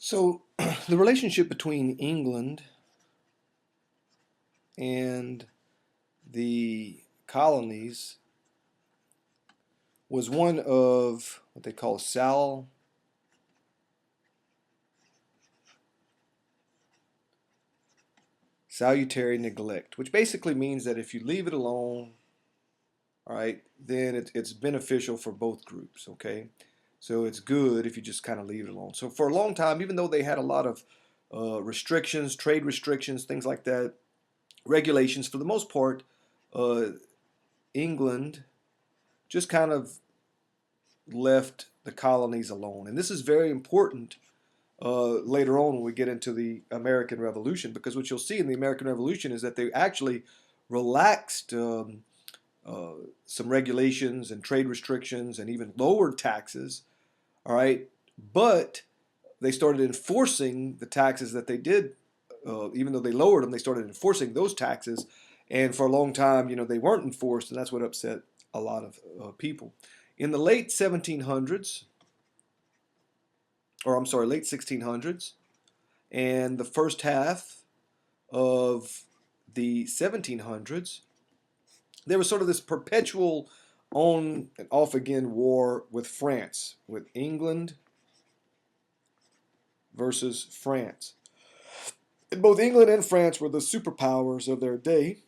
So, the relationship between England and the colonies was one of what they call salutary neglect, which basically means that if you leave it alone, all right, then it's beneficial for both groups, okay? So it's good if you just kind of leave it alone. So for a long time, even though they had a lot of restrictions, trade restrictions, things like that, regulations, for the most part, uh, England just kind of left the colonies alone. And this is very important later on when we get into the American Revolution, because what you'll see in the American Revolution is that they actually relaxed uh, some regulations and trade restrictions and even lowered taxes. All right, but they started enforcing the taxes that they did. Even though they lowered them, they started enforcing those taxes, and for a long time, they weren't enforced, and that's what upset a lot of people. In the late 1700s, or I'm sorry, late 1600s, and the first half of the 1700s, there was sort of this perpetual on and off again war with France, with England versus France. And both England and France were the superpowers of their day.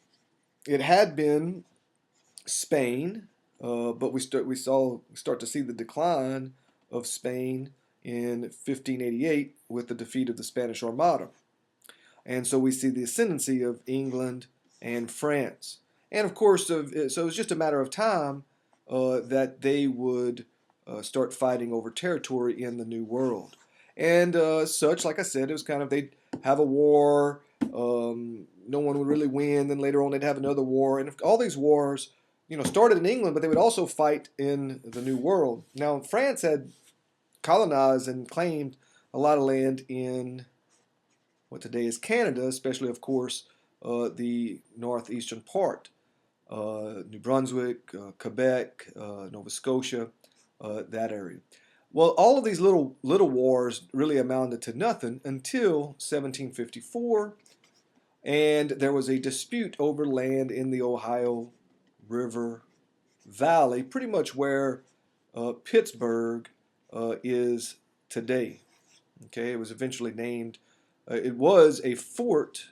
It had been Spain, but we start to see the decline of Spain in 1588 with the defeat of the Spanish Armada. And so we see the ascendancy of England and France. And of course, so it was just a matter of time that they would start fighting over territory in the New World. And such, like I said, it was kind of they'd have a war, no one would really win, then later on they'd have another war. And all these wars, started in England, but they would also fight in the New World. Now, France had colonized and claimed a lot of land in what today is Canada, especially, of course, the northeastern part, New Brunswick, Quebec, Nova Scotia, that area. Well, all of these little wars really amounted to nothing until 1754, and there was a dispute over land in the Ohio River Valley, pretty much where Pittsburgh is today. Okay, it was eventually named. It was a fort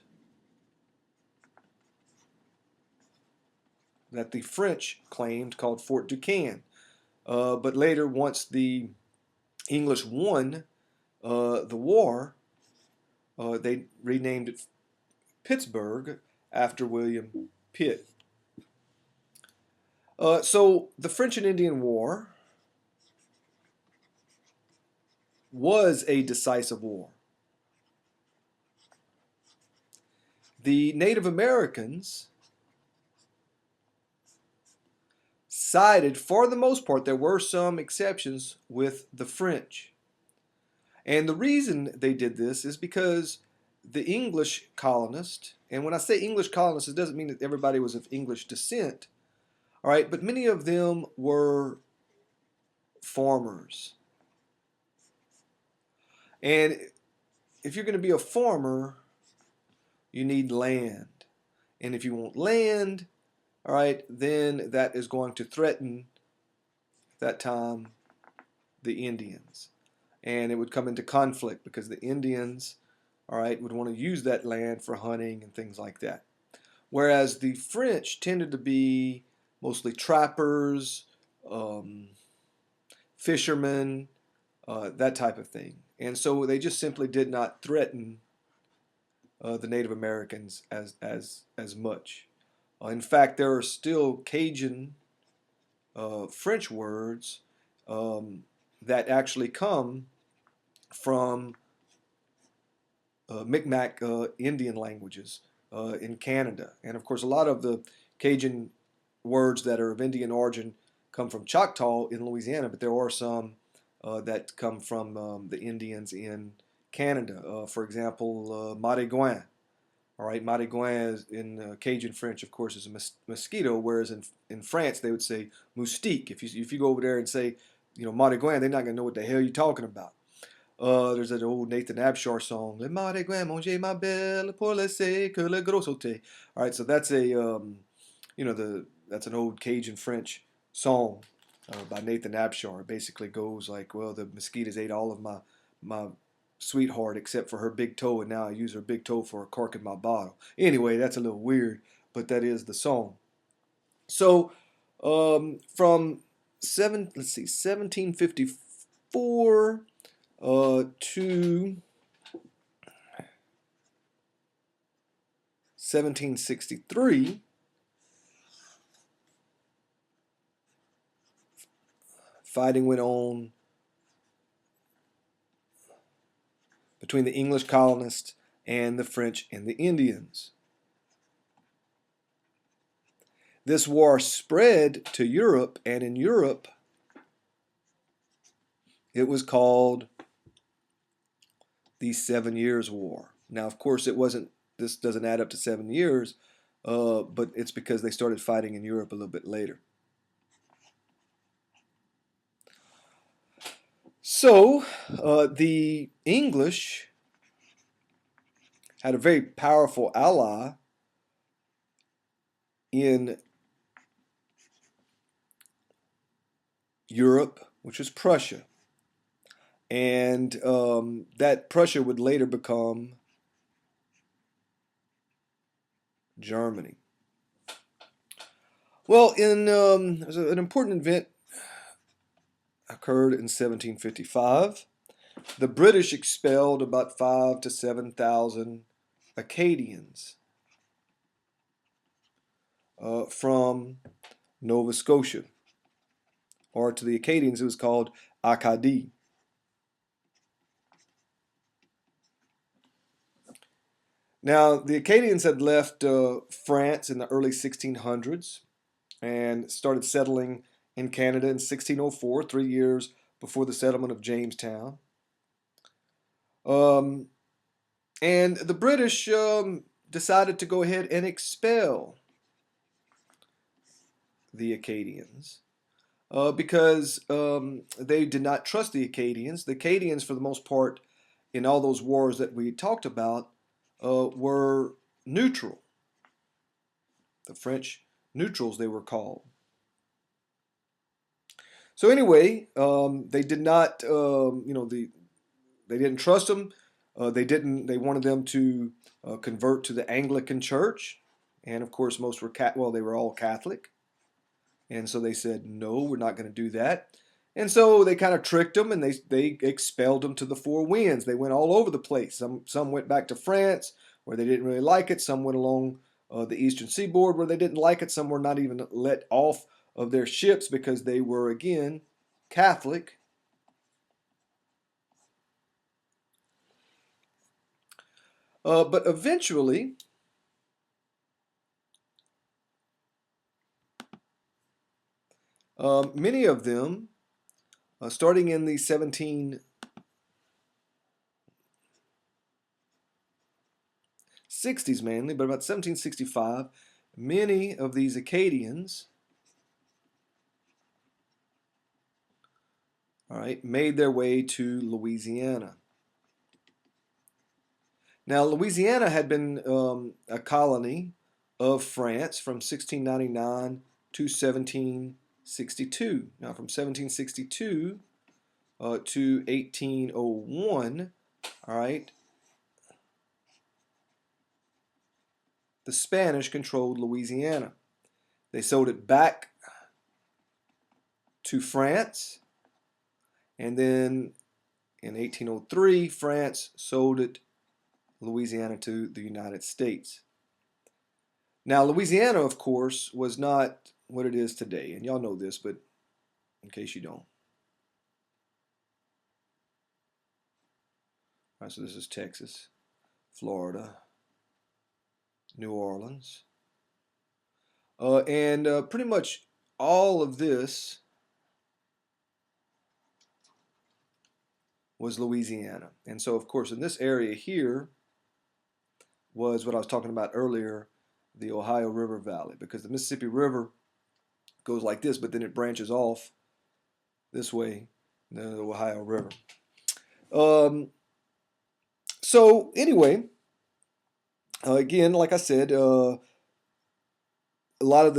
that the French claimed called Fort Duquesne. But later, once the English won the war, they renamed it Pittsburgh after William Pitt. So the French and Indian War was a decisive war. The Native Americans sided, for the most part, there were some exceptions, with the French. And the reason they did this is because the English colonists, and when I say English colonists, it doesn't mean that everybody was of English descent, all right, but many of them were farmers. And if you're going to be a farmer, you need land. And if you want land, all right, then that is going to threaten, at that time, the Indians. And it would come into conflict because the Indians, all right, would want to use that land for hunting and things like that. Whereas the French tended to be mostly trappers, fishermen, that type of thing. And so they just simply did not threaten the Native Americans as much. In fact, there are still Cajun French words that actually come from Micmac Indian languages in Canada. And of course, a lot of the Cajun words that are of Indian origin come from Choctaw in Louisiana, but there are some that come from the Indians in Canada. For example, Matigouin. All right, Matigouin is in Cajun French, of course, is a mosquito, whereas in France they would say moustique. If you go over there and say, Matigouin, they're not going to know what the hell you're talking about. There's an old Nathan Abshar song. Le mare grand manger ma belle pour laisser que le gros sauté. All right, so that's a that's an old Cajun French song by Nathan Abshar. It basically goes like, well, the mosquitoes ate all of my sweetheart except for her big toe, and now I use her big toe for a cork in my bottle. Anyway, that's a little weird, but that is the song. So from 1754 to 1763, fighting went on between the English colonists and the French and the Indians. This war spread to Europe, and in Europe, it was called the 7 Years' War. Now, of course, this doesn't add up to 7 years, but it's because they started fighting in Europe a little bit later. So, the English had a very powerful ally in Europe, which was Prussia. And that Prussia would later become Germany. Well, an important event occurred in 1755. The British expelled about 5,000 to 7,000 Acadians from Nova Scotia, or to the Acadians it was called Acadie. Now, the Acadians had left France in the early 1600s and started settling in Canada in 1604, 3 years before the settlement of Jamestown. And the British decided to go ahead and expel the Acadians because they did not trust the Acadians. The Acadians, for the most part, in all those wars that we talked about, were neutral. The French neutrals, they were called. So anyway, they did not, they didn't trust them. They wanted them to convert to the Anglican Church, and of course, most were they were all Catholic, and so they said, no, we're not going to do that. And so they kind of tricked them, and they expelled them to the four winds. They went all over the place. Some went back to France, where they didn't really like it. Some went along the eastern seaboard, where they didn't like it. Some were not even let off of their ships because they were, again, Catholic. But eventually, many of them, starting in the 1760s mainly, but about 1765, many of these Acadians, all right, made their way to Louisiana. Now, Louisiana had been a colony of France from 1699 to 1762. Now, from 1762 to 1801, all right, the Spanish controlled Louisiana. They sold it back to France, and then in 1803, France sold Louisiana to the United States. Now, Louisiana, of course, was not what it is today, and y'all know this, but in case you don't. All right, so this is Texas, Florida, New Orleans, and pretty much all of this was Louisiana. And so, of course, in this area here was what I was talking about earlier, the Ohio River Valley, because the Mississippi River goes like this, but then it branches off this way, the Ohio River. Um, so anyway, again, like I said, a lot of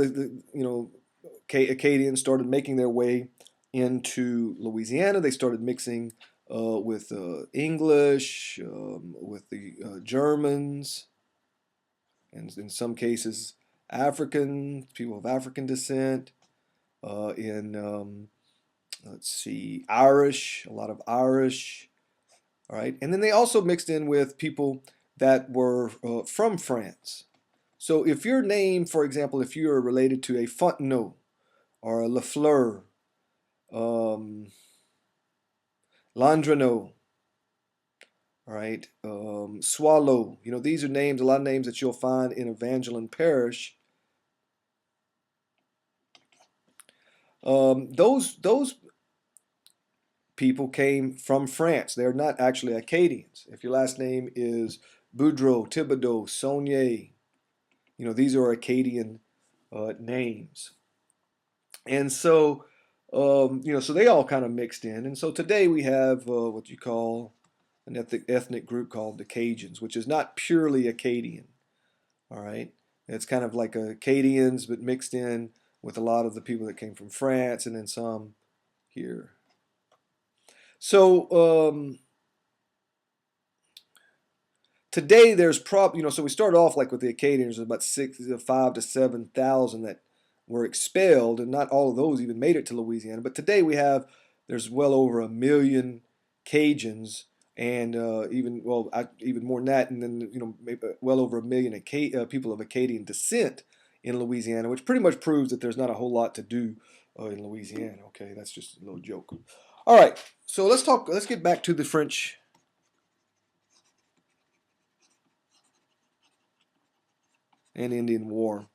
Acadians started making their way into Louisiana. They started mixing with English, with the Germans, and in some cases African people of African descent. In let's see, Irish, a lot of Irish. All right, and then they also mixed in with people that were from France. So if your name, for example, if you are related to a Fontenot or a Lafleur, um, Landreneau, all right, Swallow, these are names, a lot of names that you'll find in Evangeline Parish. Those people came from France. They're not actually Acadians. If your last name is Boudreau, Thibodeau, Saunier, these are Acadian names. And so, so they all kind of mixed in. And so today we have what you call an ethnic group called the Cajuns, which is not purely Acadian. All right. It's kind of like Acadians, but mixed in with a lot of the people that came from France and then some here. So, today there's so we started off like with the Acadians, there's about 5 to 7,000 that were expelled, and not all of those even made it to Louisiana. But today there's well over 1 million Cajuns, and even more than that, and then maybe well over 1 million people of Acadian descent in Louisiana, which pretty much proves that there's not a whole lot to do in Louisiana. Okay, that's just a little joke. All right, so let's get back to the French and Indian War.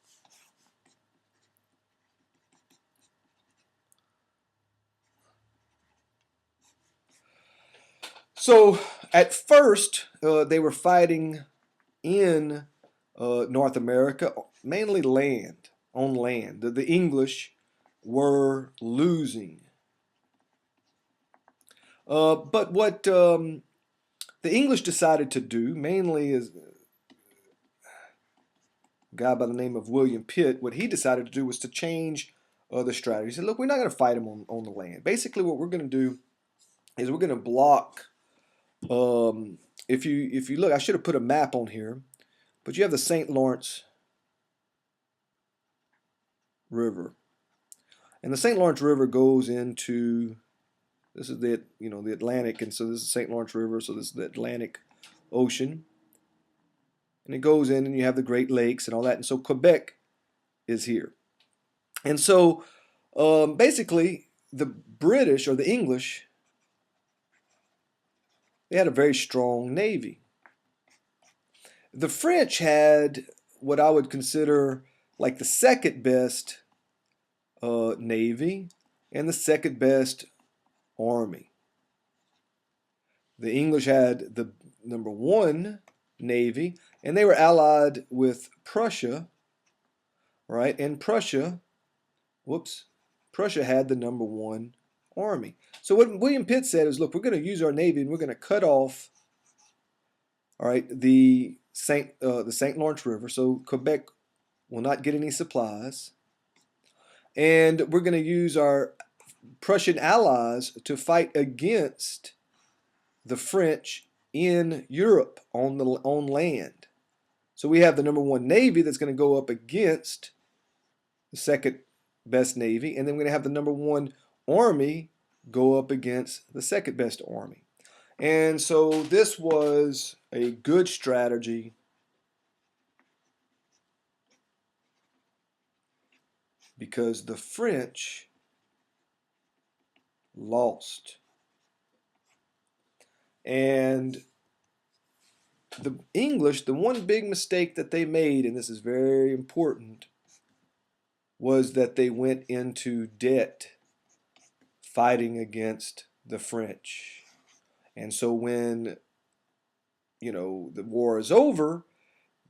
So at first, they were fighting in North America, mainly on land. The English were losing. But what the English decided to do, mainly is a guy by the name of William Pitt, what he decided to do was to change the strategy. He said, look, we're not going to fight them on the land. Basically, what we're going to do is we're going to block. If you look, I should have put a map on here, but you have the St. Lawrence River. And the St. Lawrence River goes into, this is the Atlantic, and so this is the St. Lawrence River, so this is the Atlantic Ocean. And it goes in, and you have the Great Lakes and all that. And so Quebec is here. And so basically, the British or the English, they had a very strong navy. The French had what I would consider like the second best navy and the second best army. The English had the number one navy, and they were allied with Prussia, right? And Prussia had the number one army. So what William Pitt said is, look, we're going to use our navy and we're going to cut off, all right, the St. Lawrence River, so Quebec will not get any supplies, and we're going to use our Prussian allies to fight against the French in Europe on land. So we have the number one navy that's going to go up against the second best navy, and then we're going to have the number one army go up against the second best army. And so this was a good strategy because the French lost. And the English, the one big mistake that they made, and this is very important, was that they went into debt fighting against the French. And so when, the war is over,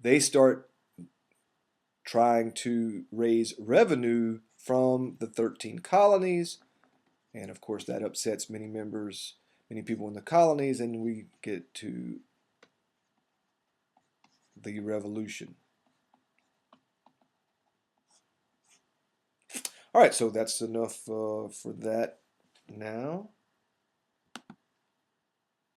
they start trying to raise revenue from the 13 colonies. And of course, that upsets many members, many people in the colonies, and we get to the Revolution. All right, so that's enough for that now.